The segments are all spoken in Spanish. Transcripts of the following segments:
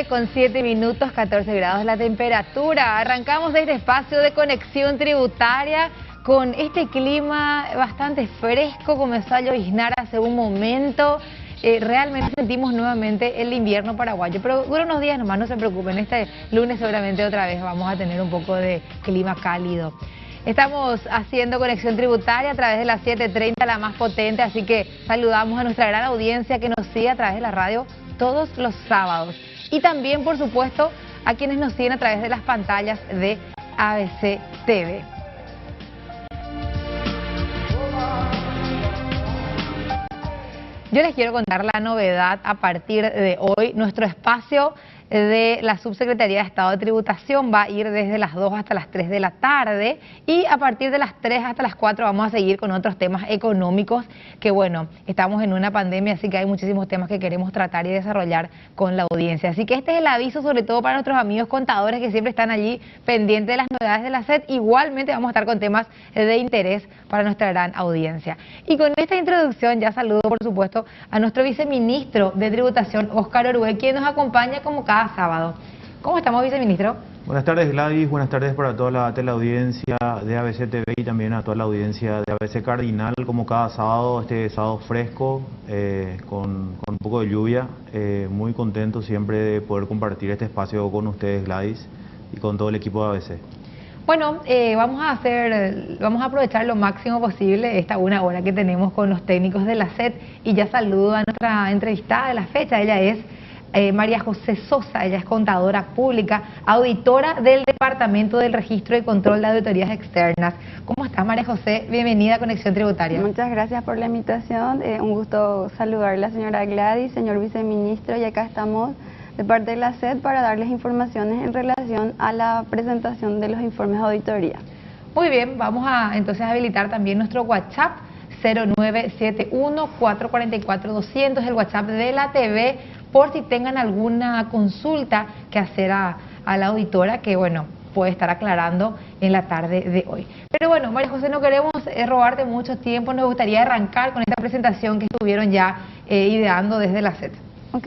11:07, 14 grados la temperatura. Arrancamos este espacio de conexión tributaria con este clima bastante fresco. Comenzó a lloviznar hace un momento. Realmente sentimos nuevamente el invierno paraguayo, pero dura unos días nomás, no se preocupen. Este lunes seguramente otra vez vamos a tener un poco de clima cálido. Estamos haciendo conexión tributaria a través de la 730, la más potente, así que saludamos a nuestra gran audiencia que nos sigue a través de la radio todos los sábados. Y también, por supuesto, a quienes nos siguen a través de las pantallas de ABC TV. Yo les quiero contar la novedad a partir de hoy. Nuestro espacio de la Subsecretaría de Estado de Tributación va a ir desde las 2 hasta las 3 de la tarde y a partir de las 3 hasta las 4 vamos a seguir con otros temas económicos que, bueno, estamos en una pandemia, así que hay muchísimos temas que queremos tratar y desarrollar con la audiencia. Así que este es el aviso sobre todo para nuestros amigos contadores que siempre están allí pendientes de las novedades de la SED. Igualmente vamos a estar con temas de interés para nuestra gran audiencia. Y con esta introducción ya saludo, por supuesto, a nuestro viceministro de Tributación, Óscar Orué, quien nos acompaña como cada sábado. ¿Cómo estamos, viceministro? Buenas tardes, Gladys. Buenas tardes para toda la teleaudiencia de ABC TV y también a toda la audiencia de ABC Cardinal, como cada sábado, este sábado fresco, con un poco de lluvia. Muy contento siempre de poder compartir este espacio con ustedes, Gladys, y con todo el equipo de ABC. Bueno, vamos a aprovechar lo máximo posible esta una hora que tenemos con los técnicos de la SED y ya saludo a nuestra entrevistada de la fecha. Ella es María José Sosa, ella es contadora pública, auditora del Departamento del Registro y Control de Auditorías Externas. ¿Cómo estás, María José? Bienvenida a Conexión Tributaria. Muchas gracias por la invitación. Un gusto saludar a la señora Gladys, señor viceministro, y acá estamos de parte de la SED para darles informaciones en relación a la presentación de los informes de auditoría. Muy bien, vamos a entonces habilitar también nuestro WhatsApp 0971-444-200, el WhatsApp de la TV, por si tengan alguna consulta que hacer a la auditora, que bueno, puede estar aclarando en la tarde de hoy. Pero bueno, María José, no queremos robarte mucho tiempo, nos gustaría arrancar con esta presentación que estuvieron ya ideando desde la SED. Ok,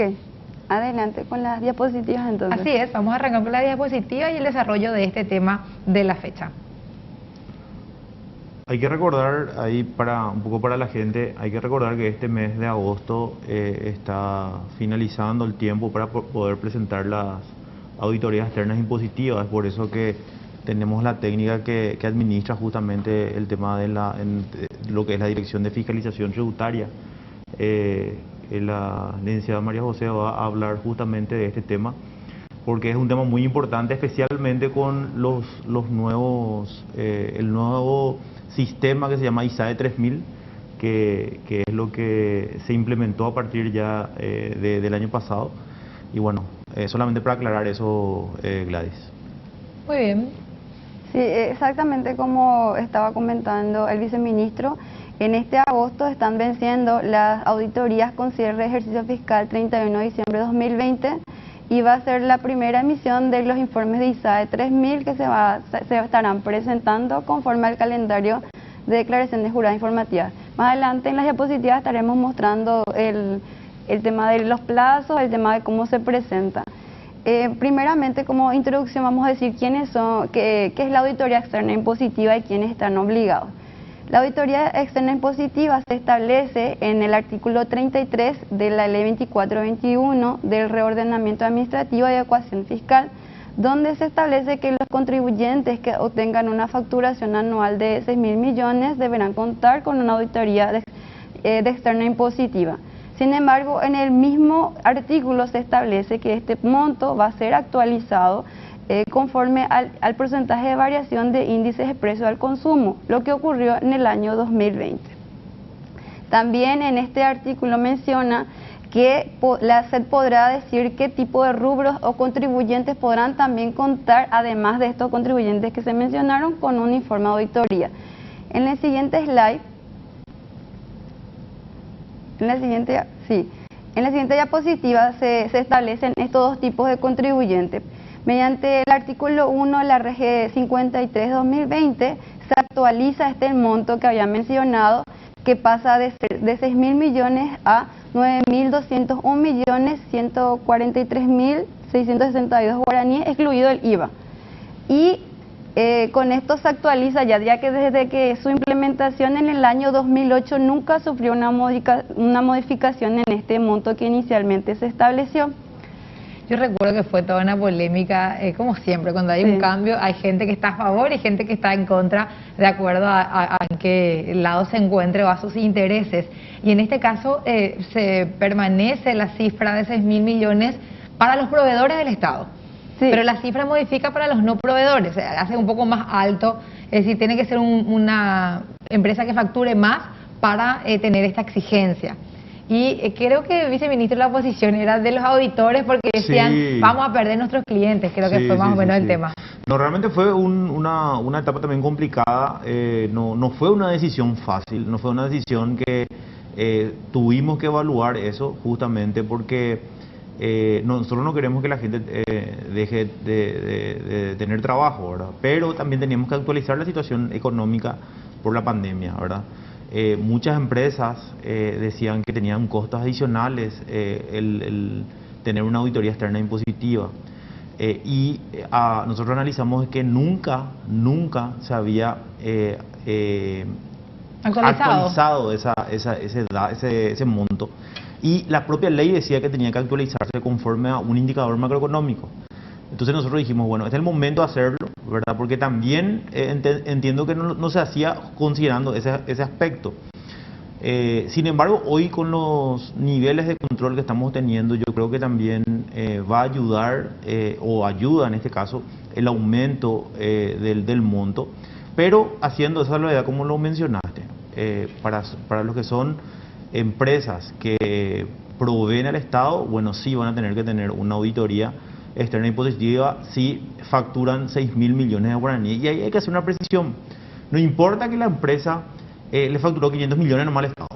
adelante con las diapositivas entonces. Así es, vamos a arrancar con la diapositiva y el desarrollo de este tema de la fecha. Hay que recordar, ahí un poco para la gente, hay que recordar que este mes de agosto está finalizando el tiempo para poder presentar las auditorías externas impositivas. Es por eso que tenemos la técnica que administra justamente el tema de lo que es la Dirección de Fiscalización Tributaria. La licenciada María José va a hablar justamente de este tema, porque es un tema muy importante, especialmente con los nuevos, el nuevo sistema que se llama ISAE 3000, que es lo que se implementó a partir ya del año pasado. Y bueno, solamente para aclarar eso, Gladys. Muy bien. Sí, exactamente como estaba comentando el viceministro, en este agosto están venciendo las auditorías con cierre de ejercicio fiscal 31 de diciembre de 2020 y va a ser la primera emisión de los informes de ISAE 3000 que se estarán presentando conforme al calendario de declaraciones juradas informativas. Más adelante en las diapositivas estaremos mostrando el tema de los plazos, el tema de cómo se presenta. Primeramente, como introducción, vamos a decir qué es la auditoría externa impositiva y quiénes están obligados. La auditoría externa impositiva se establece en el artículo 33 de la Ley 2421 del Reordenamiento Administrativo y Adecuación Fiscal, donde se establece que los contribuyentes que obtengan una facturación anual de 6.000 millones deberán contar con una auditoría de externa impositiva. Sin embargo, en el mismo artículo se establece que este monto va a ser actualizado conforme al porcentaje de variación de índices de precio al consumo, lo que ocurrió en el año 2020. También en este artículo menciona que la SED podrá decir qué tipo de rubros o contribuyentes podrán también contar, además de estos contribuyentes que se mencionaron, con un informe de auditoría. En el siguiente slide, en la siguiente diapositiva se establecen estos dos tipos de contribuyentes. Mediante el artículo 1 de la RG 53-2020 se actualiza este monto que había mencionado, que pasa de 6.000 millones a 9.201.143.000 662 guaraníes, excluido el IVA. Y con esto se actualiza ya que desde que su implementación en el año 2008 nunca sufrió una modificación en este monto que inicialmente se estableció. Yo recuerdo que fue toda una polémica, como siempre, cuando hay un cambio hay gente que está a favor y gente que está en contra, de acuerdo a en qué lado se encuentre o a sus intereses. Y en este caso se permanece la cifra de 6.000 millones para los proveedores del Estado. Sí. Pero la cifra modifica para los no proveedores, o sea, hace un poco más alto, es decir, tiene que ser una empresa que facture más para tener esta exigencia. Y creo que, viceministro, la posición era de los auditores porque decían, vamos a perder nuestros clientes, creo que fue más o menos el tema. No, realmente fue una etapa también complicada, no fue una decisión fácil, no fue una decisión que tuvimos que evaluar eso justamente porque nosotros no queremos que la gente deje de tener trabajo, ¿verdad? Pero también teníamos que actualizar la situación económica por la pandemia, ¿verdad? Muchas empresas decían que tenían costos adicionales el tener una auditoría externa impositiva y nosotros analizamos que nunca se había actualizado ese monto, y la propia ley decía que tenía que actualizarse conforme a un indicador macroeconómico. Entonces nosotros dijimos, bueno, este es el momento de hacerlo, ¿verdad? Porque también entiendo que no se hacía considerando ese aspecto. Sin embargo, hoy con los niveles de control que estamos teniendo, yo creo que también va a ayudar, o ayuda en este caso, el aumento del monto, pero haciendo esa salvedad como lo mencionaste, para los que son empresas que proveen al Estado, bueno, sí van a tener que tener una auditoría externa impositiva si facturan 6.000 millones de guaraníes. Y ahí hay que hacer una precisión. No importa que la empresa le facturó 500 millones nomás al Estado,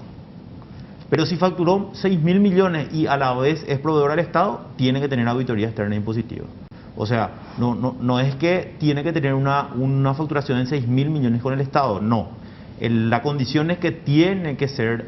pero si facturó 6.000 millones y a la vez es proveedor al Estado, tiene que tener auditoría externa impositiva. O sea, no es que tiene que tener una facturación de 6.000 millones con el Estado, no. La condición es que tiene que ser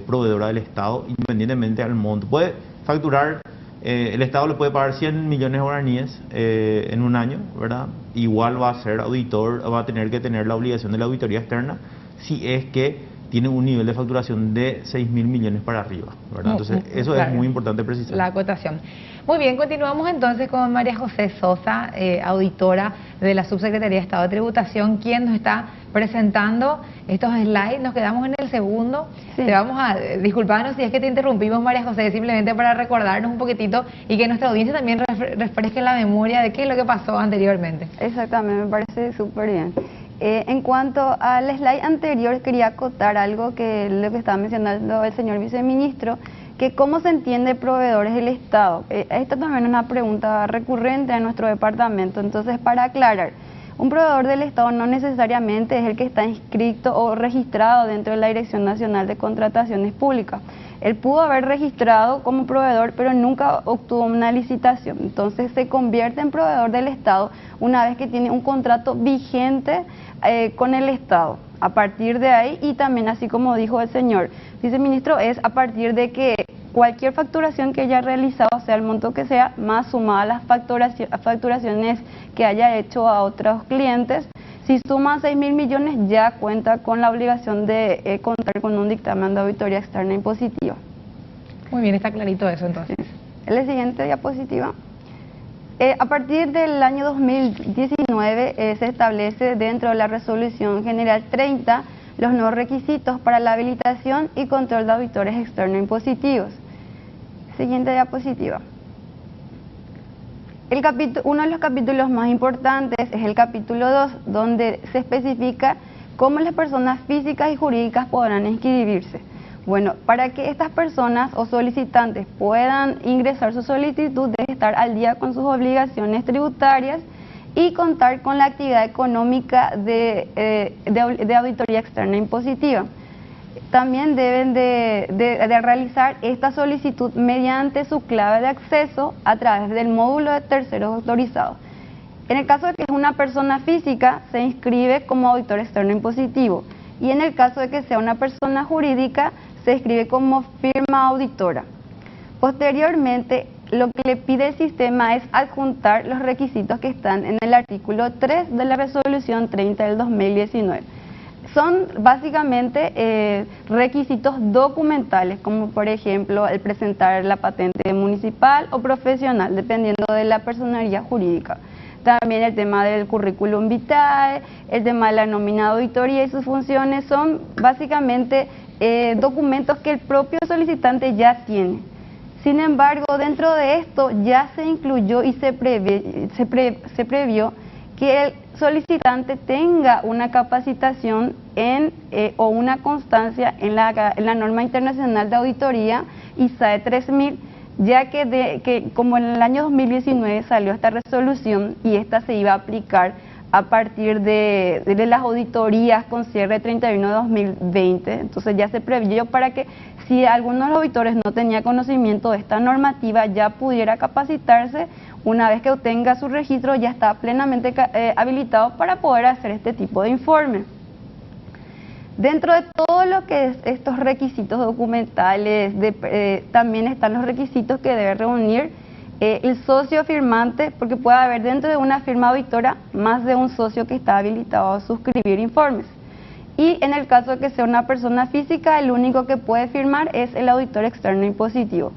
proveedora del Estado independientemente del monto. Puede facturar, el Estado le puede pagar 100 millones de guaraníes en un año, ¿verdad? Igual va a ser auditor, va a tener que tener la obligación de la auditoría externa si es que tiene un nivel de facturación de 6.000 millones para arriba, ¿verdad? Entonces, eso claro, es muy importante precisar. La acotación. Muy bien, continuamos entonces con María José Sosa, auditora de la Subsecretaría de Estado de Tributación, quien nos está presentando estos slides. Nos quedamos en el segundo. Sí. Te vamos a disculparnos si es que te interrumpimos, María José, simplemente para recordarnos un poquitito y que nuestra audiencia también refresque la memoria de qué es lo que pasó anteriormente. Exactamente, me parece súper bien. En cuanto al slide anterior, quería acotar algo que lo que estaba mencionando el señor viceministro, que cómo se entiende proveedores del Estado. Esta también es una pregunta recurrente en nuestro departamento. Entonces, para aclarar, un proveedor del Estado no necesariamente es el que está inscrito o registrado dentro de la Dirección Nacional de Contrataciones Públicas. Él pudo haber registrado como proveedor, pero nunca obtuvo una licitación. Entonces se convierte en proveedor del Estado una vez que tiene un contrato vigente con el Estado. A partir de ahí, y también así como dijo el señor viceministro, es a partir de que cualquier facturación que haya realizado, sea el monto que sea, más sumada a las facturaciones que haya hecho a otros clientes, si suma 6.000 millones ya cuenta con la obligación de contar con un dictamen de auditoría externa impositiva. Muy bien, está clarito eso entonces. Sí. En la siguiente diapositiva. A partir del año 2019 se establece dentro de la Resolución General 30 los nuevos requisitos para la habilitación y control de auditores externos impositivos. Siguiente diapositiva. Uno de los capítulos más importantes es el capítulo 2, donde se especifica cómo las personas físicas y jurídicas podrán inscribirse. Bueno, para que estas personas o solicitantes puedan ingresar su solicitud, debe estar al día con sus obligaciones tributarias y contar con la actividad económica de auditoría externa impositiva. También deben de realizar esta solicitud mediante su clave de acceso a través del módulo de terceros autorizados. En el caso de que es una persona física, se inscribe como auditor externo impositivo, y en el caso de que sea una persona jurídica, se inscribe como firma auditora. Posteriormente, lo que le pide el sistema es adjuntar los requisitos que están en el artículo 3 de la resolución 30 del 2019. Son básicamente requisitos documentales, como por ejemplo el presentar la patente municipal o profesional, dependiendo de la personería jurídica. También el tema del currículum vitae, el tema de la nómina de auditoría y sus funciones son básicamente documentos que el propio solicitante ya tiene. Sin embargo, dentro de esto ya se incluyó y se previó que el solicitante tenga una capacitación o una constancia en la norma internacional de auditoría ISAE 3000, ya que como en el año 2019 salió esta resolución y esta se iba a aplicar a partir de las auditorías con cierre 31 de 2020, entonces ya se previó para que si alguno de los auditores no tenía conocimiento de esta normativa ya pudiera capacitarse. Una vez que obtenga su registro ya está plenamente habilitado para poder hacer este tipo de informe. Dentro de todo lo que es estos requisitos documentales, también están los requisitos que debe reunir el socio firmante, porque puede haber dentro de una firma auditora más de un socio que está habilitado a suscribir informes. Y en el caso de que sea una persona física, el único que puede firmar es el auditor externo impositivo.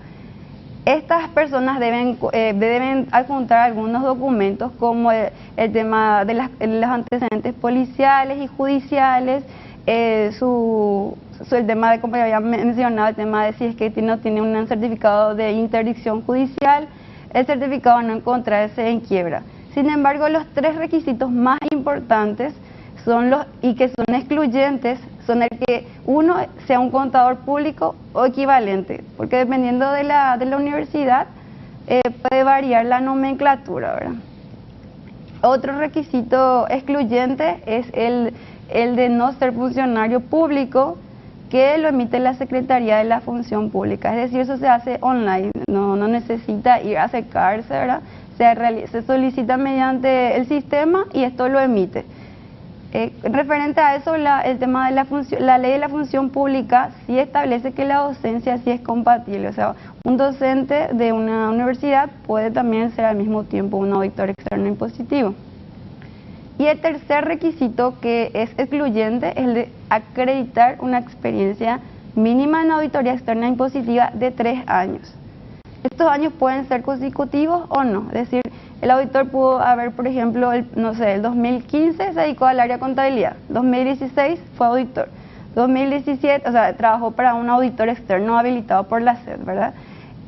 Estas personas deben adjuntar algunos documentos como el tema de los antecedentes policiales y judiciales, el tema de, como ya había mencionado, el tema de si es que no tiene un certificado de interdicción judicial, el certificado de no encontrarse en quiebra. Sin embargo, los tres requisitos más importantes y que son excluyentes son el que uno sea un contador público o equivalente, porque dependiendo de la universidad puede variar la nomenclatura, ¿verdad? Otro requisito excluyente es el de no ser funcionario público, que lo emite la Secretaría de la Función Pública, es decir, eso se hace online, no necesita ir a acercarse, ¿verdad? Se solicita mediante el sistema y esto lo emite. Referente a eso, el tema de la ley de la función pública sí establece que la docencia sí es compatible, o sea, un docente de una universidad puede también ser al mismo tiempo un auditor externo impositivo. Y el tercer requisito, que es excluyente, es el de acreditar una experiencia mínima en auditoría externa impositiva de 3 años. Estos años pueden ser consecutivos o no, es decir, el auditor pudo haber, por ejemplo, el 2015 se dedicó al área de contabilidad, 2016 fue auditor, 2017, o sea, trabajó para un auditor externo habilitado por la SED, ¿verdad?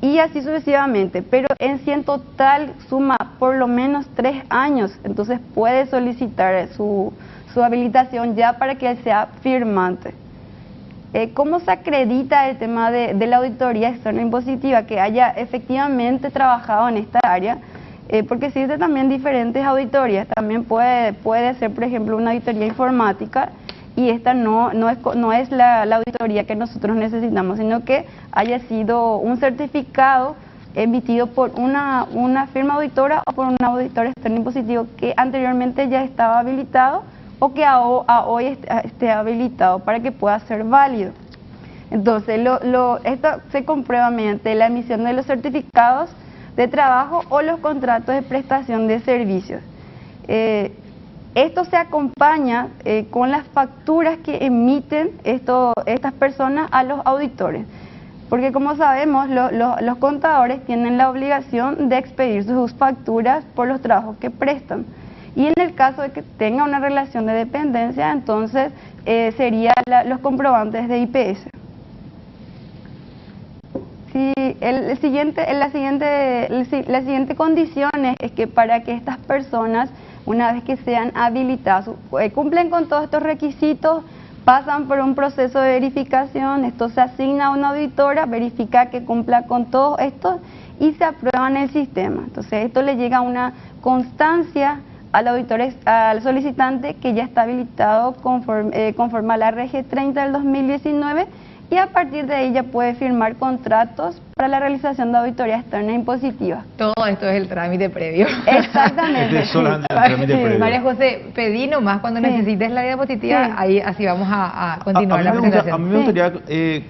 Y así sucesivamente, pero en sí en total suma por lo menos 3 años, entonces puede solicitar su habilitación ya para que él sea firmante. ¿Cómo se acredita el tema de la auditoría externa impositiva? Que haya efectivamente trabajado en esta área, porque existen también diferentes auditorías, también puede ser, por ejemplo, una auditoría informática, y esta no es la auditoría que nosotros necesitamos, sino que haya sido un certificado emitido por una firma auditora o por un auditor externo impositivo que anteriormente ya estaba habilitado o que hoy esté habilitado para que pueda ser válido. Entonces, esto se comprueba mediante la emisión de los certificados de trabajo o los contratos de prestación de servicios. Esto se acompaña con las facturas que emiten estas personas a los auditores, porque como sabemos los contadores tienen la obligación de expedir sus facturas por los trabajos que prestan, y en el caso de que tenga una relación de dependencia, entonces serían los comprobantes de IPS. Sí, la siguiente condición es que para que estas personas, una vez que sean habilitadas, cumplen con todos estos requisitos, pasan por un proceso de verificación, esto se asigna a una auditora, verifica que cumpla con todo esto y se aprueba en el sistema. Entonces esto le llega una constancia al solicitante que ya está habilitado conforme a la RG 30 del 2019, y a partir de ahí ya puede firmar contratos para la realización de auditoría externa impositiva. Todo esto es el trámite previo. Exactamente. Este es solamente el trámite previo. María José, pedí nomás cuando necesites la diapositiva, ahí así vamos a continuar la presentación. A mí me gustaría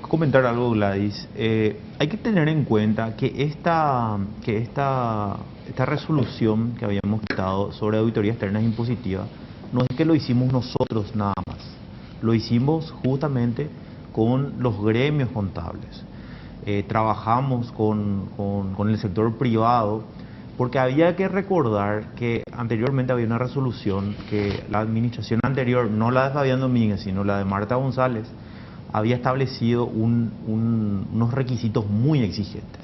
comentar algo, Gladys. Hay que tener en cuenta que esta resolución que habíamos dado sobre auditoría externa impositiva no es que lo hicimos nosotros nada más, lo hicimos justamente con los gremios contables. Trabajamos con el sector privado, porque había que recordar que anteriormente había una resolución que la administración anterior, no la de Fabián Domínguez, sino la de Marta González, había establecido unos requisitos muy exigentes.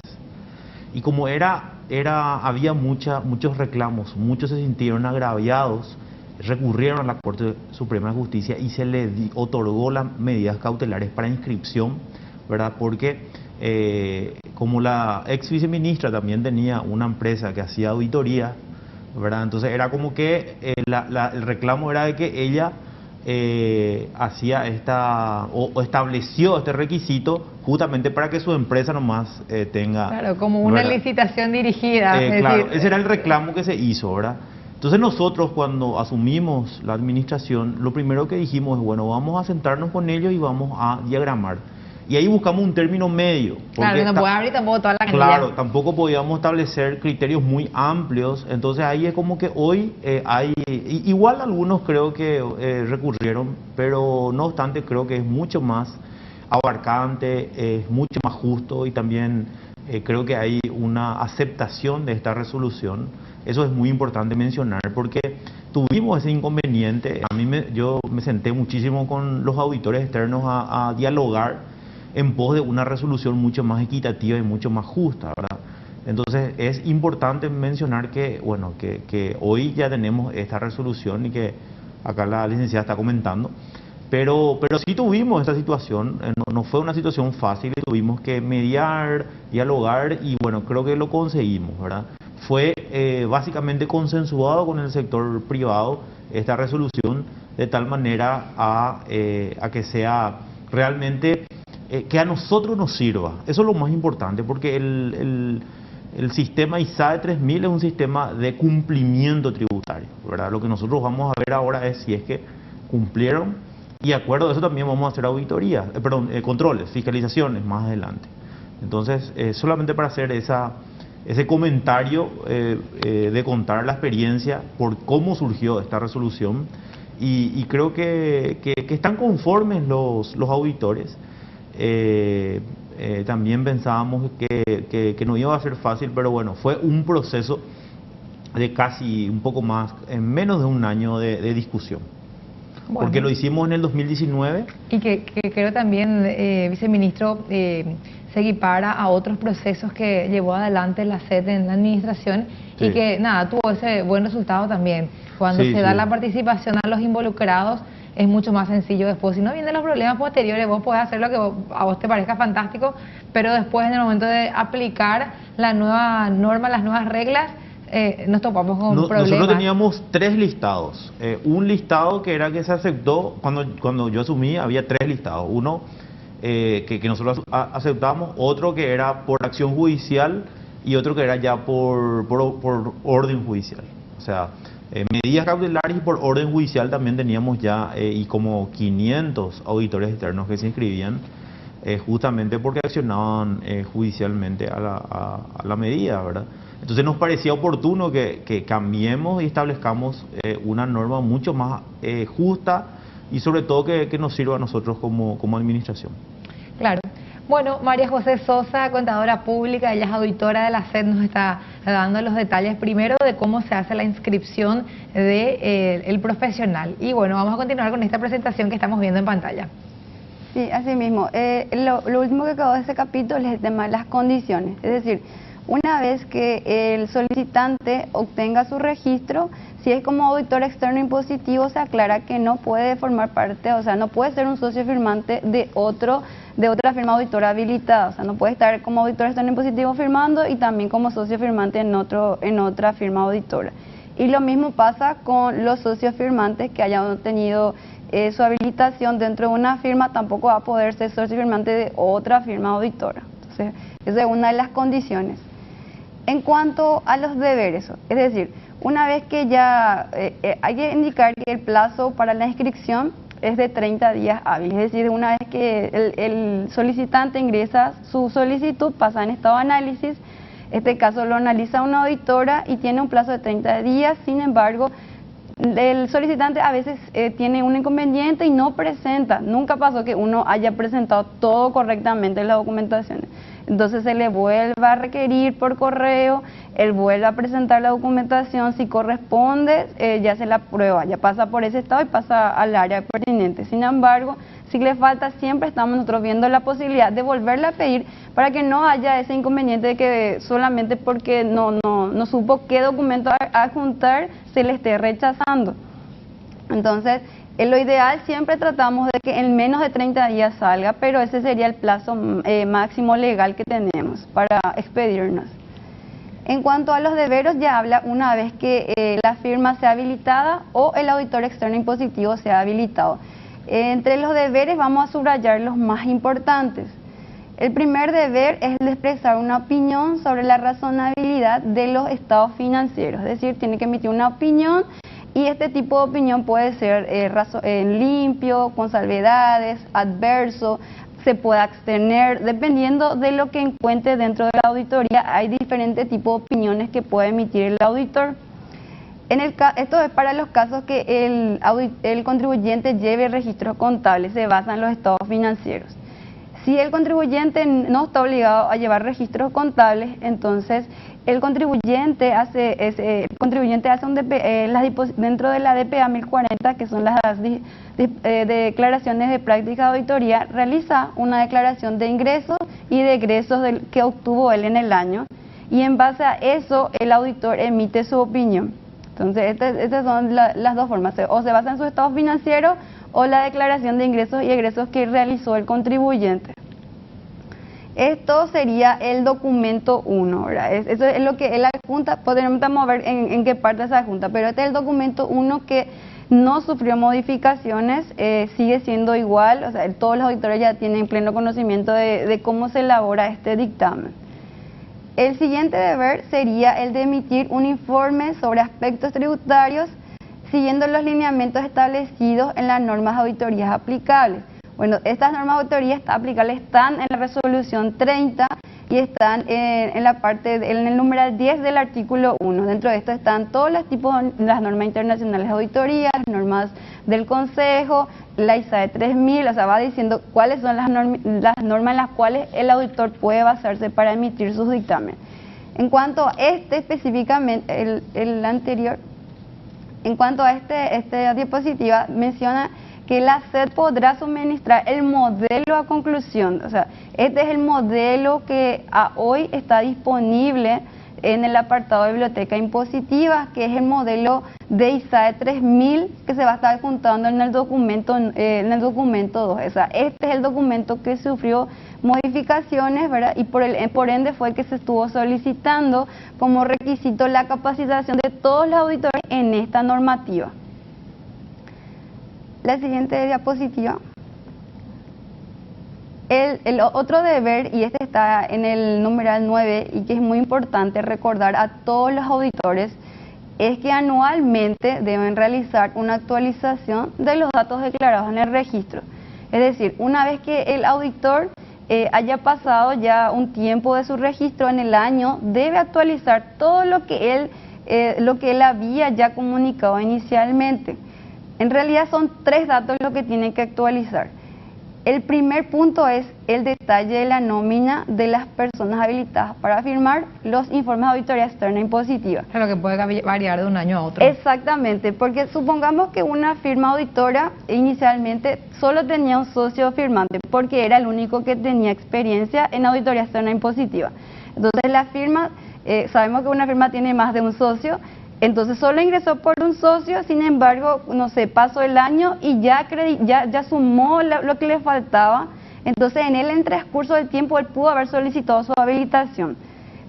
Y como había muchos reclamos, muchos se sintieron agraviados, recurrieron a la Corte Suprema de Justicia y se le otorgó las medidas cautelares para inscripción, ¿verdad? Porque como la ex viceministra también tenía una empresa que hacía auditoría, ¿verdad? Entonces era como que el reclamo era de que ella hacía o estableció este requisito justamente para que su empresa nomás tenga... Claro, como una ¿verdad? Licitación dirigida. Claro, ese era el reclamo que se hizo, ¿verdad? Entonces nosotros cuando asumimos la administración, lo primero que dijimos es, bueno, vamos a sentarnos con ellos y vamos a diagramar. Y ahí buscamos un término medio. Claro, no puede abrir tampoco toda la canilla. Claro, tampoco podíamos establecer criterios muy amplios. Entonces ahí es como que hoy igual algunos creo que recurrieron, pero no obstante creo que es mucho más abarcante, es mucho más justo y también creo que hay una aceptación de esta resolución. Eso es muy importante mencionar porque tuvimos ese inconveniente. Yo me senté muchísimo con los auditores externos a dialogar en pos de una resolución mucho más equitativa y mucho más justa, ¿verdad? Entonces es importante mencionar que, bueno, que hoy ya tenemos esta resolución y que acá la licenciada está comentando, pero sí tuvimos esta situación, no fue una situación fácil, tuvimos que mediar, dialogar y bueno, creo que lo conseguimos, ¿verdad? Fue básicamente consensuado con el sector privado esta resolución de tal manera a que sea realmente que a nosotros nos sirva. Eso es lo más importante porque el sistema ISAE 3000 es un sistema de cumplimiento tributario, ¿verdad? Lo que nosotros vamos a ver ahora es si es que cumplieron y de acuerdo a eso también vamos a hacer auditorías, controles, fiscalizaciones más adelante. Entonces, solamente para hacer ese comentario de contar la experiencia por cómo surgió esta resolución y creo que están conformes los auditores. También pensábamos que no iba a ser fácil, pero bueno, fue un proceso de casi un poco más, en menos de un año de discusión. Bueno. Porque lo hicimos en el 2019. Y que creo también, viceministro, se equipara a otros procesos que llevó adelante la SED en la administración sí. Y que nada, tuvo ese buen resultado también. Cuando se da la participación a los involucrados, es mucho más sencillo después. Si no vienen los problemas posteriores, vos podés hacer lo que a vos te parezca fantástico, pero después en el momento de aplicar la nueva norma, las nuevas reglas, nos topamos con problemas. Nosotros teníamos 3 listados. Un listado que era que se aceptó, cuando yo asumí había 3 listados. Uno que nosotros aceptamos, otro que era por acción judicial y otro que era ya por orden judicial. O sea, medidas cautelares y por orden judicial también teníamos ya y como 500 auditores externos que se inscribían justamente porque accionaban judicialmente a la medida, ¿verdad? Entonces nos parecía oportuno que cambiemos y establezcamos una norma mucho más justa y sobre todo que nos sirva a nosotros como administración. Claro. Bueno, María José Sosa, contadora pública, ella es auditora de la SED, nos está dando los detalles primero de cómo se hace la inscripción del profesional. Y bueno, vamos a continuar con esta presentación que estamos viendo en pantalla. Sí, así mismo. Lo último que quedó de este capítulo es el tema de las condiciones. Es decir, una vez que el solicitante obtenga su registro, si es como auditor externo impositivo, se aclara que no puede formar parte, o sea, no puede ser un socio firmante de otra firma auditora habilitada. O sea, no puede estar como auditor externo impositivo firmando y también como socio firmante en otra firma auditora. Y lo mismo pasa con los socios firmantes que hayan obtenido su habilitación dentro de una firma, tampoco va a poder ser socio firmante de otra firma auditora. Entonces, esa es una de las condiciones. En cuanto a los deberes, es decir, una vez que ya hay que indicar que el plazo para la inscripción es de 30 días hábiles, es decir, una vez que el solicitante ingresa su solicitud, pasa en estado de análisis, este caso lo analiza una auditora y tiene un plazo de 30 días, sin embargo, el solicitante a veces tiene un inconveniente y no presenta, nunca pasó que uno haya presentado todo correctamente en las documentaciones. Entonces se le vuelve a requerir por correo, él vuelve a presentar la documentación, si corresponde ya se la aprueba, ya pasa por ese estado y pasa al área pertinente. Sin embargo, si le falta, siempre estamos nosotros viendo la posibilidad de volverle a pedir para que no haya ese inconveniente de que solamente porque no supo qué documento adjuntar se le esté rechazando. Entonces, en lo ideal siempre tratamos de que en menos de 30 días salga, pero ese sería el plazo máximo legal que tenemos para expedirnos. En cuanto a los deberes, ya habla una vez que la firma sea habilitada o el auditor externo impositivo sea habilitado. Entre los deberes vamos a subrayar los más importantes. El primer deber es el de expresar una opinión sobre la razonabilidad de los estados financieros, es decir, tiene que emitir una opinión. Y este tipo de opinión puede ser limpio, con salvedades, adverso, se puede abstener, dependiendo de lo que encuentre dentro de la auditoría. Hay diferentes tipos de opiniones que puede emitir el auditor. Esto es para los casos que el contribuyente lleve registros contables, se basan en los estados financieros. Si el contribuyente no está obligado a llevar registros contables, entonces el contribuyente hace un dentro de la DPA 1040, que son las declaraciones de práctica de auditoría, realiza una declaración de ingresos y de egresos que obtuvo él en el año, y en base a eso el auditor emite su opinión. Entonces, estas son las dos formas, o se basa en su estado financiero o la declaración de ingresos y egresos que realizó el contribuyente. Esto sería el documento 1, ¿verdad? Eso es lo que él adjunta, podemos ver en qué parte se adjunta, pero este es el documento 1 que no sufrió modificaciones, sigue siendo igual, o sea, todos los auditores ya tienen pleno conocimiento de cómo se elabora este dictamen. El siguiente deber sería el de emitir un informe sobre aspectos tributarios siguiendo los lineamientos establecidos en las normas de auditorías aplicables. Bueno, estas normas de auditoría aplicables están en la resolución 30 y están en el numeral 10 del artículo 1. Dentro de esto están todos los tipos, las normas internacionales de auditoría, las normas del Consejo, la ISAE 3000, o sea, va diciendo cuáles son las normas en las cuales el auditor puede basarse para emitir sus dictámenes. En cuanto a este específicamente, el anterior, en cuanto a esta diapositiva, menciona que la SED podrá suministrar el modelo a conclusión. O sea, este es el modelo que hoy está disponible en el apartado de biblioteca impositiva, que es el modelo de ISAE 3000 que se va a estar adjuntando en el documento 2. O sea, este es el documento que sufrió modificaciones, ¿verdad? Y por ende fue el que se estuvo solicitando como requisito la capacitación de todos los auditores en esta normativa. La siguiente diapositiva. El otro deber, y este está en el numeral 9 y que es muy importante recordar a todos los auditores, es que anualmente deben realizar una actualización de los datos declarados en el registro. Es decir, una vez que el auditor haya pasado ya un tiempo de su registro en el año, debe actualizar todo lo que él había ya comunicado inicialmente. En realidad son 3 datos los que tienen que actualizar. El primer punto es el detalle de la nómina de las personas habilitadas para firmar los informes de auditoría externa impositiva. Es lo que puede variar de un año a otro. Exactamente, porque supongamos que una firma auditora inicialmente solo tenía un socio firmante, porque era el único que tenía experiencia en auditoría externa impositiva. Entonces la firma, sabemos que una firma tiene más de un socio, entonces solo ingresó por un socio, sin embargo, no sé, pasó el año y ya sumó lo que le faltaba. Entonces en el transcurso del tiempo él pudo haber solicitado su habilitación.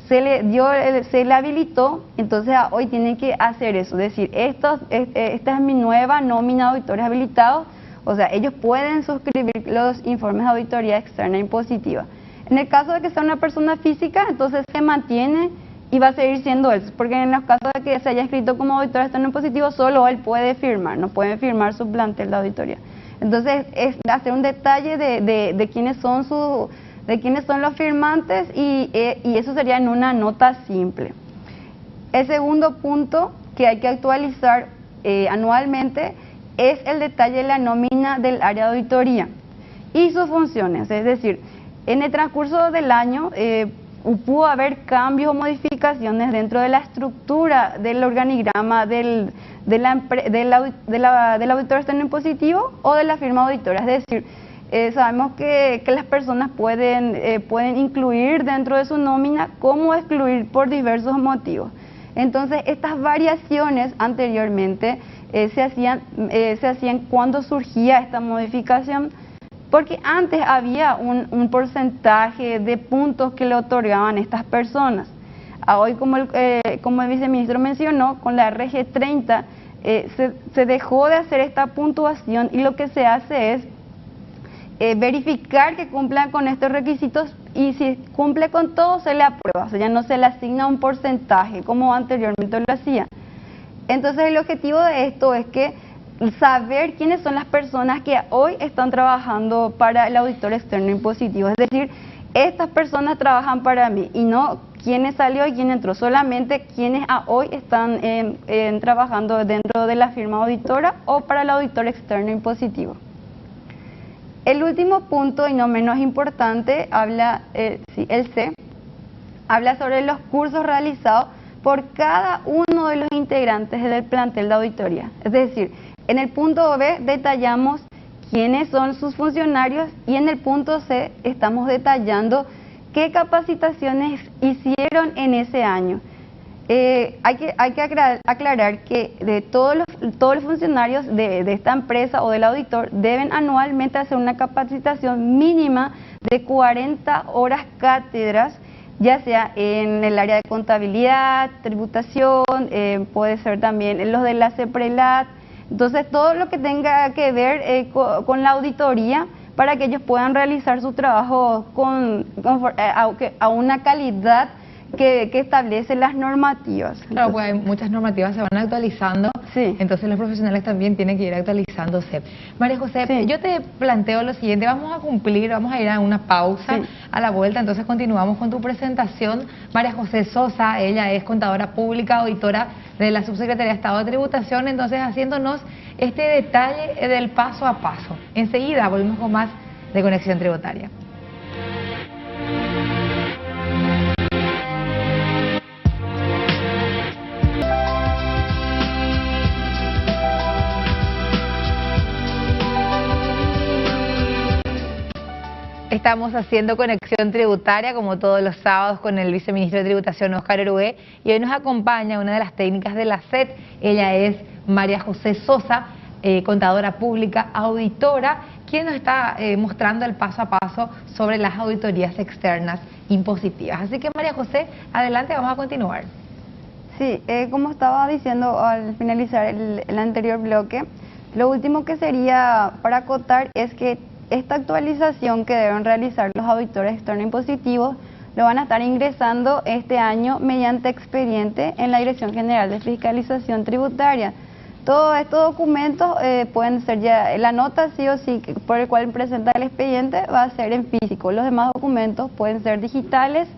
Se le habilitó, entonces hoy tienen que hacer eso, es decir, esta es mi nueva nómina de auditores habilitados, O sea, ellos pueden suscribir los informes de auditoría externa impositiva. En el caso de que sea una persona física, entonces se mantiene y va a seguir siendo eso, porque en los casos de que se haya inscrito como auditor externo impositivo, solo él puede firmar, no puede firmar su plantel de auditoría. Entonces, es hacer un detalle de quiénes son los firmantes y eso sería en una nota simple. El segundo punto que hay que actualizar anualmente es el detalle de la nómina del área de auditoría y sus funciones. Es decir, en el transcurso del año pudo haber cambios o modificaciones dentro de la estructura del organigrama del auditor externo impositivo o de la firma auditora. Es decir, sabemos que las personas pueden incluir dentro de su nómina como excluir por diversos motivos. Entonces, estas variaciones anteriormente se hacían cuando surgía esta modificación, porque antes había un porcentaje de puntos que le otorgaban estas personas. Hoy, como el viceministro mencionó, con la RG 30 se dejó de hacer esta puntuación y lo que se hace es verificar que cumplan con estos requisitos y si cumple con todo se le aprueba, o sea, ya no se le asigna un porcentaje como anteriormente lo hacía. Entonces el objetivo de esto es que saber quiénes son las personas que hoy están trabajando para el auditor externo impositivo, es decir, estas personas trabajan para mí y no quién salió y quién entró, solamente quienes hoy están trabajando dentro de la firma auditora o para el auditor externo impositivo. El último punto, y no menos importante, el C, habla sobre los cursos realizados por cada uno de los integrantes del plantel de auditoría. Es decir, en el punto B detallamos quiénes son sus funcionarios y en el punto C estamos detallando qué capacitaciones hicieron en ese año. Hay que aclarar que todos los funcionarios de esta empresa o del auditor deben anualmente hacer una capacitación mínima de 40 horas cátedras, ya sea en el área de contabilidad, tributación, puede ser también en los de la CEPRELAT. Entonces, todo lo que tenga que ver con la auditoría para que ellos puedan realizar su trabajo a una calidad que establece las normativas. Claro, pues muchas normativas se van actualizando, sí. Entonces los profesionales también tienen que ir actualizándose. María José, sí. Yo te planteo lo siguiente, vamos a ir a una pausa, sí. A la vuelta, entonces continuamos con tu presentación. María José Sosa, ella es contadora pública, auditora de la Subsecretaría de Estado de Tributación, entonces haciéndonos este detalle del paso a paso. Enseguida volvemos con más de Conexión Tributaria. Estamos haciendo Conexión Tributaria como todos los sábados con el viceministro de Tributación, Óscar Herué, y hoy nos acompaña una de las técnicas de la SET. Ella es María José Sosa, contadora pública, auditora, quien nos está mostrando el paso a paso sobre las auditorías externas impositivas. Así que María José, adelante, vamos a continuar. Sí, como estaba diciendo al finalizar el anterior bloque, lo último que sería para acotar es que esta actualización que deben realizar los auditores externos impositivos lo van a estar ingresando este año mediante expediente en la Dirección General de Fiscalización Tributaria. Todos estos documentos pueden ser ya, la nota sí o sí por el cual presenta el expediente va a ser en físico. Los demás documentos pueden ser digitales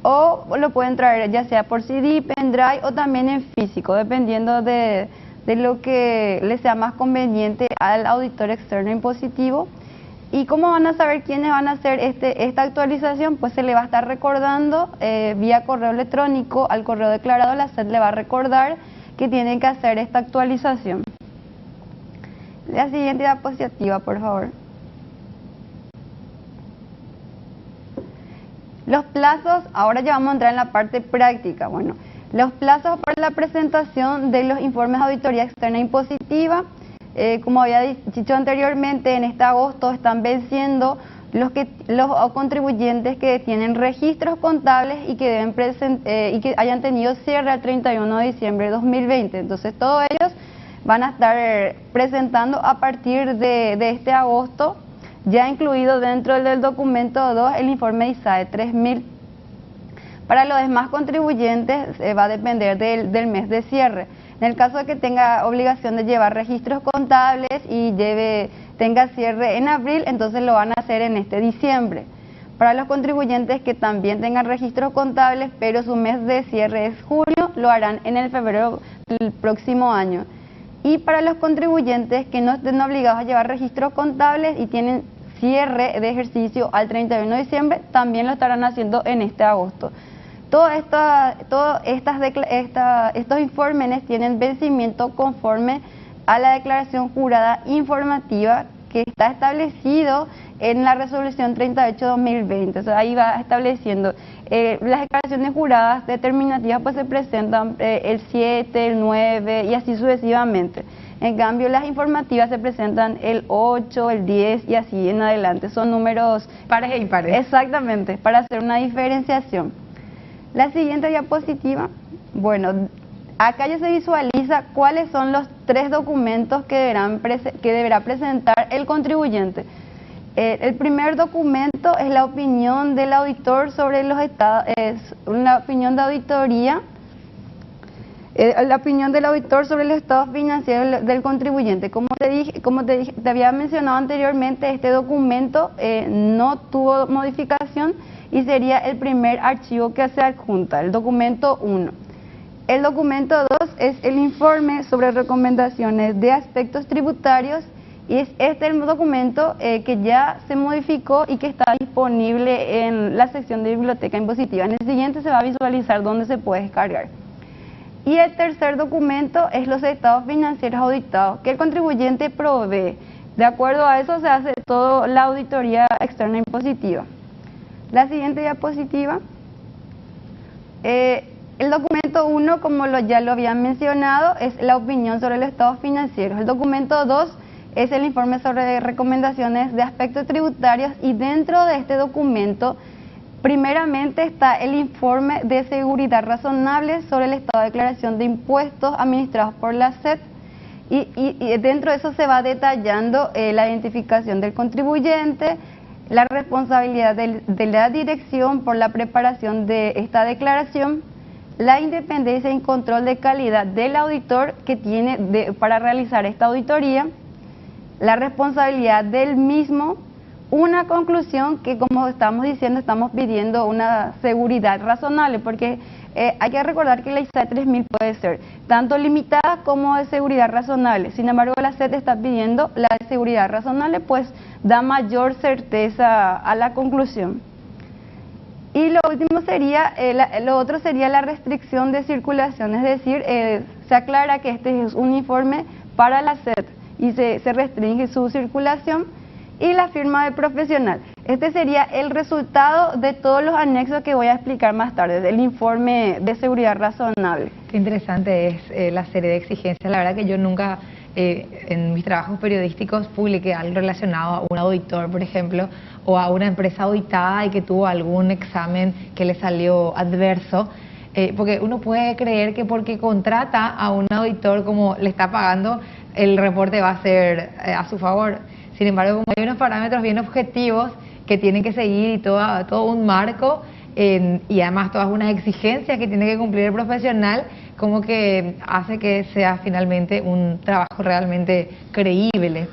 o lo pueden traer ya sea por CD, pendrive o también en físico, dependiendo de lo que les sea más conveniente al auditor externo impositivo. ¿Y cómo van a saber quiénes van a hacer esta actualización? Pues se le va a estar recordando vía correo electrónico al correo declarado, la SET le va a recordar que tienen que hacer esta actualización. La siguiente diapositiva, por favor. Los plazos, ahora ya vamos a entrar en la parte práctica. Bueno, los plazos para la presentación de los informes de auditoría externa impositiva. Como había dicho anteriormente, en este agosto están venciendo los contribuyentes que tienen registros contables y que hayan tenido cierre al 31 de diciembre de 2020. Entonces todos ellos van a estar presentando a partir de este agosto, ya incluido dentro del documento 2, el informe de ISAE 3000. Para los demás contribuyentes va a depender del mes de cierre. En el caso de que tenga obligación de llevar registros contables y tenga cierre en abril, entonces lo van a hacer en este diciembre. Para los contribuyentes que también tengan registros contables, pero su mes de cierre es junio, lo harán en el febrero del próximo año. Y para los contribuyentes que no estén obligados a llevar registros contables y tienen cierre de ejercicio al 31 de diciembre, también lo estarán haciendo en este agosto. Todos estos informes tienen vencimiento conforme a la declaración jurada informativa que está establecido en la resolución 38/2020. O sea, ahí va estableciendo las declaraciones juradas determinativas, pues se presentan el 7, el 9 y así sucesivamente. En cambio, las informativas se presentan el 8, el 10 y así en adelante. Son números pares e impares. Exactamente, para hacer una diferenciación. La siguiente diapositiva, bueno, acá ya se visualiza cuáles son los 3 documentos que deberá presentar el contribuyente. El primer documento es la opinión del auditor sobre los estados, es una opinión de auditoría, la opinión del auditor sobre los estados financieros del contribuyente. Como te había mencionado anteriormente, este documento no tuvo modificación y sería el primer archivo que se adjunta, el documento 1. El documento 2 es el informe sobre recomendaciones de aspectos tributarios y es este el documento que ya se modificó y que está disponible en la sección de biblioteca impositiva. En el siguiente se va a visualizar dónde se puede descargar. Y el tercer documento es los estados financieros auditados que el contribuyente provee. De acuerdo a eso se hace toda la auditoría externa impositiva. La siguiente diapositiva. El documento 1, como ya lo habían mencionado, es la opinión sobre los estados financieros. El documento 2 es el informe sobre recomendaciones de aspectos tributarios y dentro de este documento, primeramente está el informe de seguridad razonable sobre el estado de declaración de impuestos administrados por la SED y dentro de eso se va detallando la identificación del contribuyente, la responsabilidad de la dirección por la preparación de esta declaración, la independencia y control de calidad del auditor que tiene para realizar esta auditoría, la responsabilidad del mismo, una conclusión que, como estamos diciendo, estamos pidiendo una seguridad razonable, porque hay que recordar que la ISAE 3000 puede ser tanto limitada como de seguridad razonable. Sin embargo, la SED está pidiendo la de seguridad razonable, pues da mayor certeza a la conclusión. Y lo último sería, lo otro sería la restricción de circulación, es decir, se aclara que este es un informe para la SED y se restringe su circulación, y la firma del profesional. Este sería el resultado de todos los anexos que voy a explicar más tarde, del informe de seguridad razonable. Qué interesante es la serie de exigencias. La verdad que yo nunca en mis trabajos periodísticos publiqué algo relacionado a un auditor, por ejemplo, o a una empresa auditada y que tuvo algún examen que le salió adverso. Porque uno puede creer que porque contrata a un auditor como le está pagando, el reporte va a ser a su favor. Sin embargo, como hay unos parámetros bien objetivos que tienen que seguir y todo un marco y además todas unas exigencias que tiene que cumplir el profesional, como que hace que sea finalmente un trabajo realmente creíble.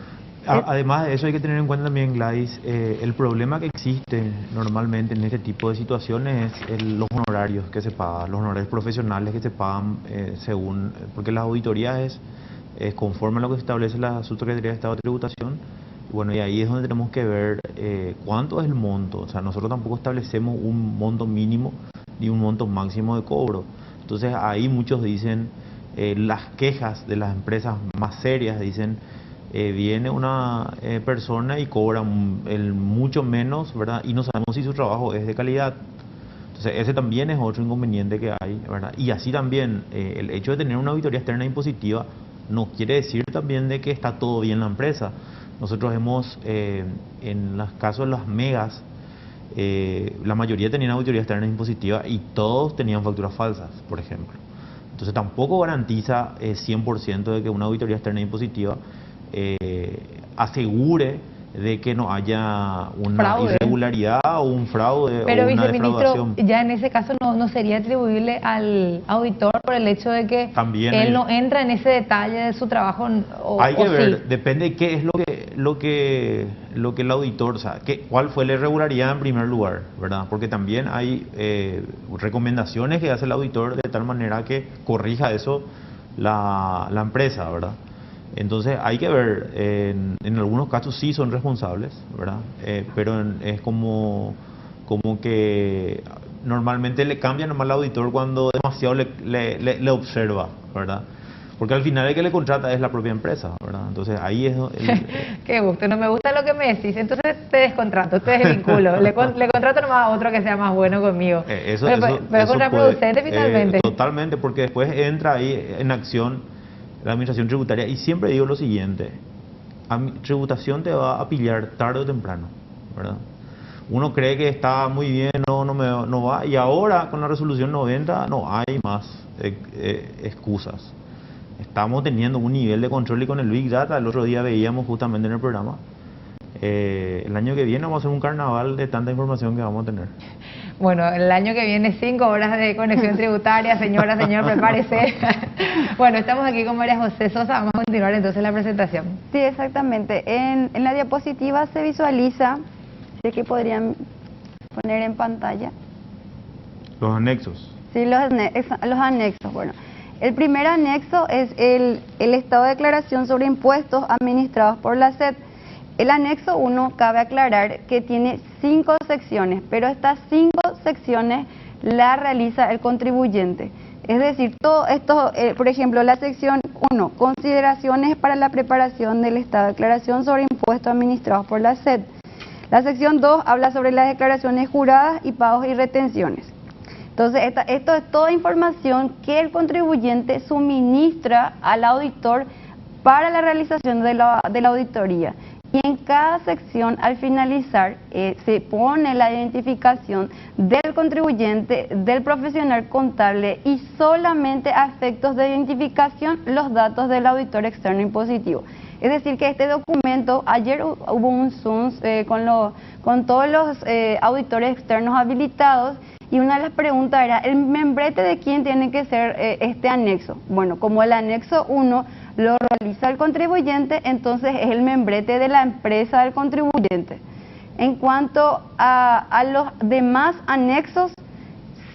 Además de eso hay que tener en cuenta también, Gladys, el problema que existe normalmente en este tipo de situaciones es los honorarios que se pagan, los honorarios profesionales que se pagan según, porque las auditorías es conforme a lo que establece la Subsecretaría de Estado de Tributación. Bueno, y ahí es donde tenemos que ver cuánto es el monto. O sea, nosotros tampoco establecemos un monto mínimo ni un monto máximo de cobro. Entonces ahí muchos dicen, las quejas de las empresas más serias dicen, viene una persona y cobra mucho menos, ¿verdad? Y no sabemos si su trabajo es de calidad. Entonces ese también es otro inconveniente que hay, ¿verdad? Y así también el hecho de tener una auditoría externa impositiva no quiere decir también de que está todo bien en la empresa. Nosotros hemos, en los casos de las megas, la mayoría tenían auditoría externa impositiva y todos tenían facturas falsas, por ejemplo, Entonces tampoco garantiza 100% de que una auditoría externa impositiva asegure de que no haya una Fraude. irregularidad o un fraude Pero, o una viceministro, defraudación. ya en ese caso no sería atribuible al auditor por el hecho de que También él no entra en ese detalle de su trabajo hay que ver, sí. depende de qué es lo que el auditor, o sea, cuál fue la irregularidad en primer lugar, ¿verdad? Porque también hay recomendaciones que hace el auditor de tal manera que corrija eso la empresa, ¿verdad? Entonces hay que ver, en algunos casos sí son responsables, ¿verdad? Pero es como que normalmente le cambia nomás al auditor cuando demasiado le observa, ¿verdad? Porque al final el que le contrata es la propia empresa, ¿verdad? Entonces ahí es... Qué gusto, no me gusta lo que me decís, entonces te descontrato, te desvinculo, le contrato nomás a otro que sea más bueno conmigo. Pero es contraproducente finalmente. Totalmente, porque después entra ahí en acción la administración tributaria, y siempre digo lo siguiente: tributación te va a pillar tarde o temprano, ¿verdad? Uno cree que está muy bien, no va, y ahora con la resolución 90 no hay más excusas. Estamos teniendo un nivel de control, y con el Big Data, el otro día veíamos justamente en el programa, el año que viene vamos a hacer un carnaval de tanta información que vamos a tener. Bueno, el año que viene 5 horas de conexión tributaria, señora, señor, prepárese. Bueno, estamos aquí con María José Sosa, vamos a continuar entonces la presentación. Sí, exactamente. En la diapositiva se visualiza, sé que podrían poner en pantalla. Los anexos. Sí, los anexos. Bueno, el primer anexo es el estado de declaración sobre impuestos administrados por la SED. El anexo 1, cabe aclarar que tiene 5 secciones, pero estas 5 secciones la realiza el contribuyente. Es decir, todo esto, por ejemplo, la sección 1, consideraciones para la preparación del estado de declaración sobre impuestos administrados por la SED. La sección 2 habla sobre las declaraciones juradas y pagos y retenciones. Entonces, esto es toda información que el contribuyente suministra al auditor para la realización de la auditoría. Y en cada sección, al finalizar, se pone la identificación del contribuyente, del profesional contable, y solamente a efectos de identificación los datos del auditor externo impositivo. Es decir, que este documento, ayer hubo un Zoom con todos los auditores externos habilitados, y una de las preguntas era: ¿el membrete de quién tiene que ser este anexo? Bueno, como el anexo 1 lo realiza el contribuyente, entonces es el membrete de la empresa del contribuyente. En cuanto a los demás anexos,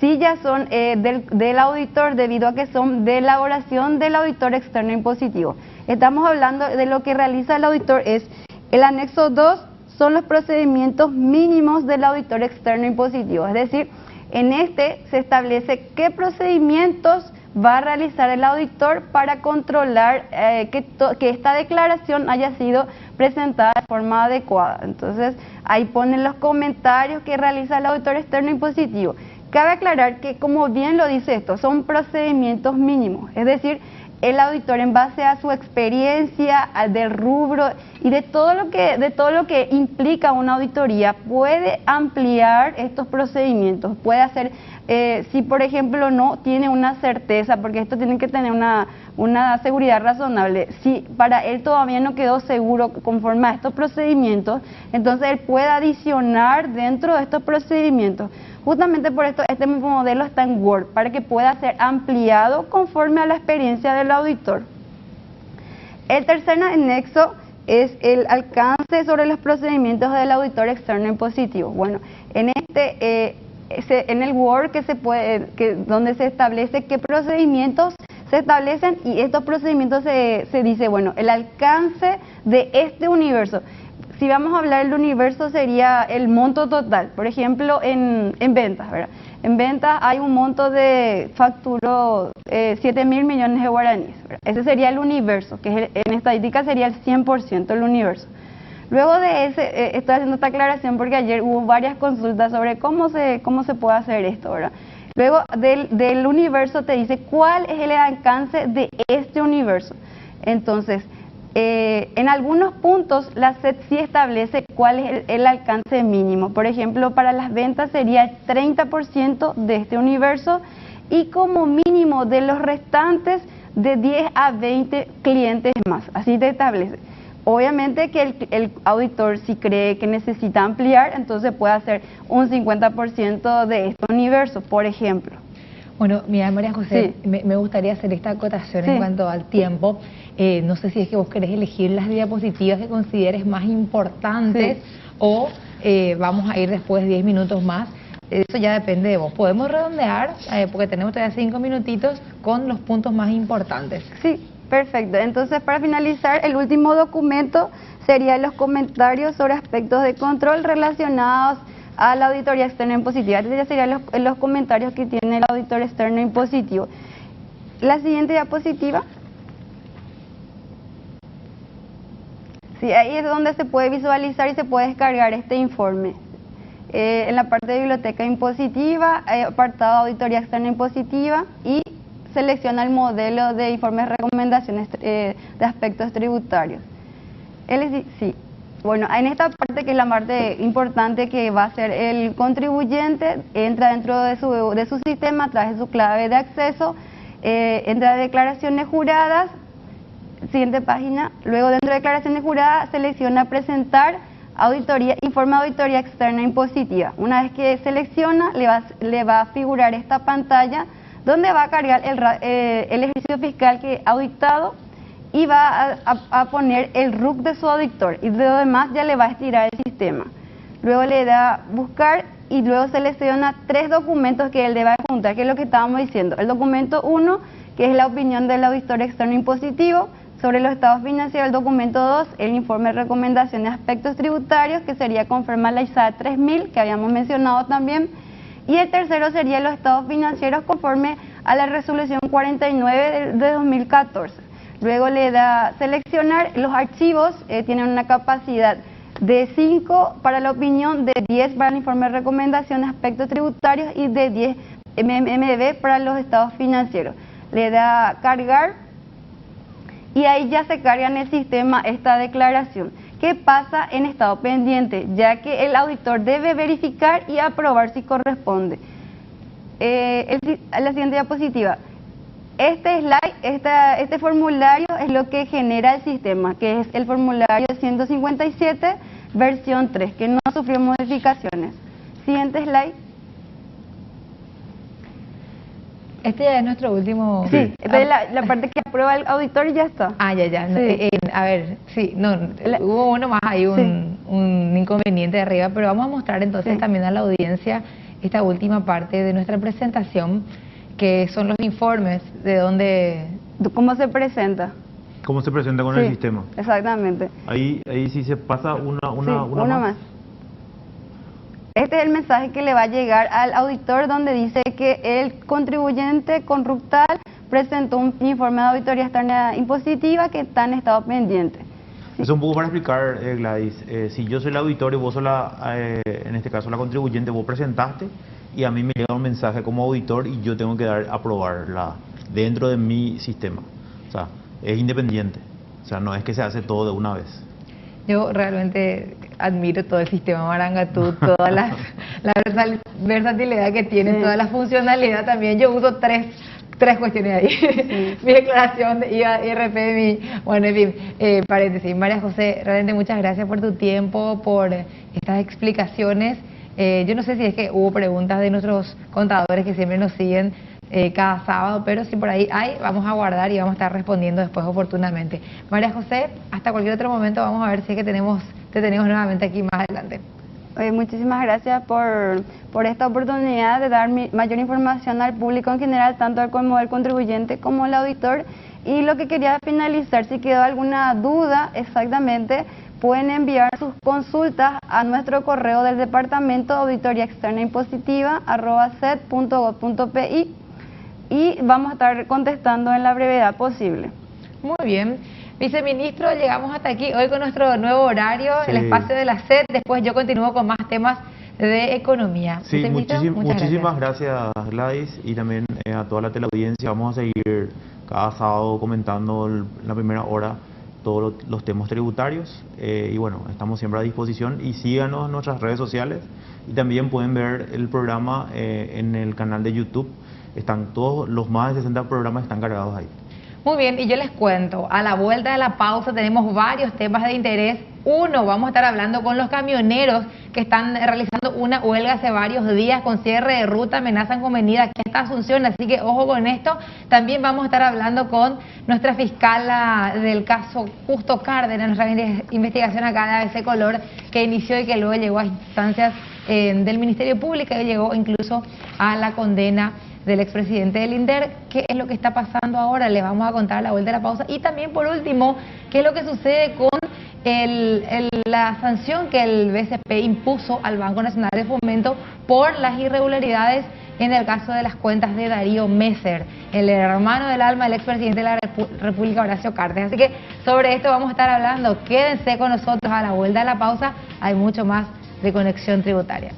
sí ya son del auditor, debido a que son de elaboración del auditor externo impositivo. Estamos hablando de lo que realiza el auditor. Es el anexo 2, son los procedimientos mínimos del auditor externo impositivo. Es decir, en este se establece qué procedimientos va a realizar el auditor para controlar que esta declaración haya sido presentada de forma adecuada. Entonces, ahí ponen los comentarios que realiza el auditor externo impositivo. Cabe aclarar que, como bien lo dice esto, son procedimientos mínimos, es decir, el auditor, en base a su experiencia, del rubro y de todo lo que implica una auditoría, puede ampliar estos procedimientos, puede hacer, si por ejemplo no tiene una certeza, porque esto tiene que tener una seguridad razonable, si para él todavía no quedó seguro conforme a estos procedimientos, entonces él puede adicionar dentro de estos procedimientos. Justamente por esto este modelo está en Word, para que pueda ser ampliado conforme a la experiencia del auditor. El tercer anexo es el alcance sobre los procedimientos del auditor externo impositivo. Bueno, en en el Word donde se establece qué procedimientos se establecen, y estos procedimientos se dice, bueno, el alcance de este universo. Si vamos a hablar del universo, sería el monto total. Por ejemplo, en ventas, ¿verdad? En ventas hay un monto de facturó 7.000 millones de guaraníes, ¿verdad? Ese sería el universo, que en estadística sería el 100% del universo. Luego de ese, estoy haciendo esta aclaración porque ayer hubo varias consultas sobre cómo se puede hacer esto, ¿verdad? Luego del universo te dice cuál es el alcance de este universo. Entonces, en algunos puntos la SED sí establece cuál es el alcance mínimo. Por ejemplo, para las ventas sería el 30% de este universo, y como mínimo de los restantes de 10 a 20 clientes más, así te establece. Obviamente que el auditor, si cree que necesita ampliar, entonces puede hacer un 50% de este universo, por ejemplo. Bueno, mira, María José, Sí. me gustaría hacer esta acotación Sí. en cuanto al tiempo. No sé si es que vos querés elegir las diapositivas que consideres más importantes Sí. o vamos a ir después 10 minutos más. Eso ya depende de vos. Podemos redondear, porque tenemos todavía 5 minutitos, con los puntos más importantes. Sí, perfecto. Entonces, para finalizar, el último documento sería los comentarios sobre aspectos de control relacionados a la auditoría externa impositiva. Estos ya serían los comentarios que tiene el auditor externo impositivo. La siguiente diapositiva. Sí, ahí es donde se puede visualizar y se puede descargar este informe. En la parte de biblioteca impositiva, apartado auditoría externa impositiva y selecciona el modelo de informes recomendaciones de aspectos tributarios. Sí. Bueno, en esta parte, que es la parte importante que va a ser el contribuyente, entra dentro de su sistema a través de su clave de acceso, entra a declaraciones juradas, siguiente página, luego dentro de declaraciones juradas selecciona presentar informe de auditoría externa impositiva. Una vez que selecciona, le va a figurar esta pantalla donde va a cargar el ejercicio fiscal que ha auditado y va a poner el RUC de su auditor, y de lo demás ya le va a estirar el sistema. Luego le da buscar y luego selecciona 3 documentos que él debe juntar, que es lo que estábamos diciendo. El documento 1, que es la opinión del auditor externo impositivo sobre los estados financieros. El documento 2, el informe de recomendación de aspectos tributarios, que sería conforme a la ISAE 3000, que habíamos mencionado también. Y el tercero sería los estados financieros conforme a la resolución 49 de 2014. Luego le da seleccionar los archivos, tienen una capacidad de 5 para la opinión, de 10 para el informe de recomendación de aspectos tributarios y de 10 MB para los estados financieros. Le da cargar y ahí ya se carga en el sistema esta declaración. ¿Qué pasa en estado pendiente? Ya que el auditor debe verificar y aprobar si corresponde. La siguiente diapositiva. Este slide, este formulario es lo que genera el sistema, que es el formulario 157, versión 3, que no sufrió modificaciones. Siguiente slide. Este ya es nuestro último... Sí, esta es la parte que aprueba el auditor y ya está. Ah, ya. Sí. A ver, sí, no, hubo uno más ahí, un inconveniente de arriba, pero vamos a mostrar entonces también a la audiencia esta última parte de nuestra presentación, que son los informes de dónde... ¿Cómo se presenta? ¿Cómo se presenta con el sistema? Exactamente. Ahí sí se pasa una más. Este es el mensaje que le va a llegar al auditor, donde dice que el contribuyente conductal presentó un informe de auditoría externa impositiva que está en estado pendiente. Es un poco para explicar, Gladys. Si yo soy el auditor y vos sos en este caso la contribuyente, vos presentaste y a mí me llega un mensaje como auditor y yo tengo que aprobarla dentro de mi sistema. O sea, es independiente. O sea, no es que se hace todo de una vez. Yo realmente admiro todo el sistema Marangatú, toda la versatilidad que tiene, toda la funcionalidad también. Yo uso tres cuestiones ahí. Mi declaración de IVA, IRP, bueno, en fin, paréntesis. María José, realmente muchas gracias por tu tiempo, por estas explicaciones. Yo no sé si es que hubo preguntas de nuestros contadores que siempre nos siguen cada sábado, pero si por ahí hay, vamos a guardar y vamos a estar respondiendo después oportunamente. María José, hasta cualquier otro momento vamos a ver si es que te tenemos nuevamente aquí más adelante. Muchísimas gracias por esta oportunidad de dar mayor información al público en general, tanto como el contribuyente como el auditor. Y lo que quería finalizar, si quedó alguna duda exactamente, pueden enviar sus consultas a nuestro correo del Departamento de Auditoría Externa Impositiva @cet.gov.pi y vamos a estar contestando en la brevedad posible. Muy bien. Viceministro, llegamos hasta aquí hoy con nuestro nuevo horario, el espacio de la SED. Después yo continúo con más temas de economía. Sí, muchísimas gracias, Gladys, y también a toda la teleaudiencia. Vamos a seguir cada sábado comentando en la primera hora todos los temas tributarios. Y bueno, estamos siempre a disposición y síganos en nuestras redes sociales y también pueden ver el programa en el canal de YouTube están todos los más de 60 programas están cargados ahí. Muy bien, y yo les cuento, a la vuelta de la pausa tenemos varios temas de interés. Uno, vamos a estar hablando con los camioneros que están realizando una huelga hace varios días con cierre de ruta, amenazan con venir aquí hasta Asunción, así que ojo con esto. También vamos a estar hablando con nuestra fiscal del caso Justo Cárdenas, nuestra investigación acá de ABC Color, que inició y que luego llegó a instancias del Ministerio Público y llegó incluso a la condena del expresidente del INDER. ¿Qué es lo que está pasando ahora? Les vamos a contar a la vuelta de la pausa. Y también, por último, qué es lo que sucede con la sanción que el BCP impuso al Banco Nacional de Fomento por las irregularidades en el caso de las cuentas de Darío Messer, el hermano del alma del expresidente de la República, Horacio Cartes. Así que sobre esto vamos a estar hablando. Quédense con nosotros a la vuelta de la pausa. Hay mucho más de Conexión Tributaria.